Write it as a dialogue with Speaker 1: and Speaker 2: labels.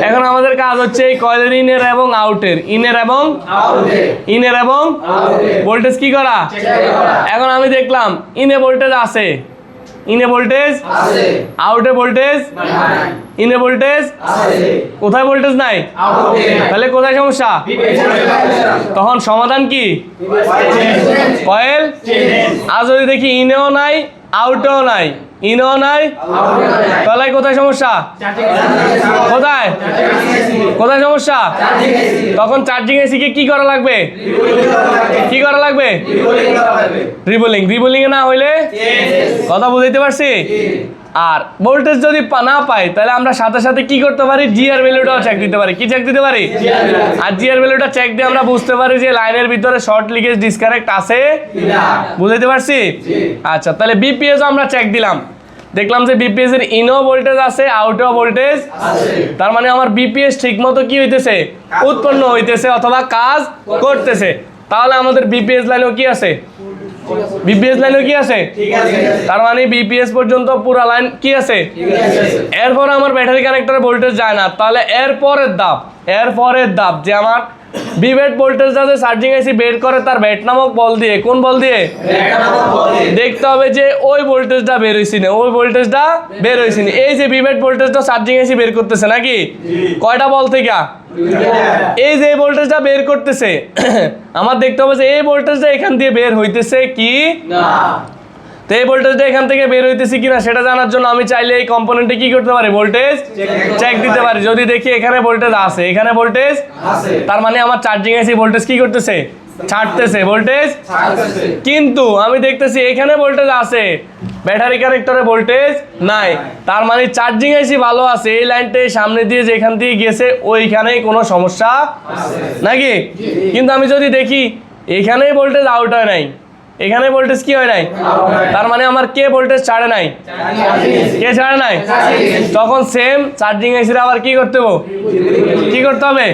Speaker 1: এখন আমাদের কাজ হচ্ছে এই কয়েলের ইনের এবং আউটের ইনের এবং ভোল্টেজ কি করা। এখন আমি দেখলাম ইনে ভোল্টেজ আছে, ইনে ভোল্টেজ আছে, আউটে ভোল্টেজ নাই, ইনে ভোল্টেজ আছে, কোথায় ভোল্টেজ নাই, তাহলে কোথায় সমস্যা। তখন সমাধান কি, কয়েল। আর যদি দেখি ইনেও নাই আউটেও নাই, ইনেও নাই, তাহলে কোথায় সমস্যা, কোথায় কোথায় সমস্যা। তখন চার্জিং এসি কে কি করা লাগবে, কি করা লাগবে, রিবোলিং এ না হইলে, কথা বুঝাইতে পারছি। আর ভোল্টেজ যদি না পাই তাহলে আমরা সাথে সাথে কি করতে পারি, জিআর ভ্যালুটাও চেক দিতে পারি। কি চেক দিতে পারি, আর জিআর ভ্যালুটা চেক দিয়ে আমরা বুঝতে পারি যে লাইনের ভিতরে শর্ট লিকেজ ডিসকানেক্ট আছে, বুঝাইতে পারছি। আচ্ছা, তাহলে বিপিএস আমরা চেক দিলাম, দেখলাম যে বিপিএস এর ইনও ভোল্টেজ আছে, আউটেও ভোল্টেজ আছে। তার মানে আমার বিপিএস ঠিকমতো কি হইতেছে, উৎপন্ন হইতেছে অথবা কাজ করতেছে। তাহলে আমাদের বিপিএস লাইনও কি আছে, বিপিএস লাইনও কি আছে, তার মানে বিপিএস পর্যন্ত পুরো লাইন কি আছে। এরপর আমার ব্যাটারি কানেক্টরে ভোল্টেজ যায় না, তাহলে এরপরের ধাপ যে আমার বিভেট ভোল্টেজ আছে চার্জিং এসি বের করে তার ব্যাট নামক বল দিয়ে, কোন বল দিয়ে দেখতে হবে যে ওই ভোল্টেজটা বের হইছে না, ওই ভোল্টেজটা বের হইছে না। এই যে বিভেট ভোল্টেজটা চার্জিং এসি বের করতেছে নাকি, কয়টা বল থেকে, এই যে ভোল্টেজটা বের করতেছে আমার দেখতে হবে যে এই ভোল্টেজটা এখান দিয়ে বের হইতেছে কি না। তো এই ভোল্টেজটা এখান থেকে বের হইতেছে কিনা সেটা জানার জন্য আমি চাইলে এই কম্পোনেন্টে কি করতে পারি, ভোল্টেজ চেক দিতে পারি। যদি দেখি এখানে ভোল্টেজ আছে, এখানে ভোল্টেজ আছে, তার মানে আমার চার্জিং এসি ভোল্টেজ কি করতেছে, ছাড়তেছে, ভোল্টেজ ছাড়তেছে। কিন্তু আমি দেখতেছি এখানে ভোল্টেজ আছে, ব্যাটারি কানেক্টরে ভোল্টেজ নাই, তার মানে চার্জিং এসি ভালো আছে। এই লাইনটা সামনে দিয়ে যেখান দিয়ে গেছে ওইখানেই কোনো সমস্যা নাকি। কিন্তু আমি যদি দেখি এখানেই ভোল্টেজ আউট হয় নাই, এখানে ভোল্টেজ কি হয় নাই, তার মানে আমার কে ভোল্টেজ ছাড়ে নাই, কে ছাড়ে নাই। তখন সেম চার্জিং এসির আবার কি করতে হবে,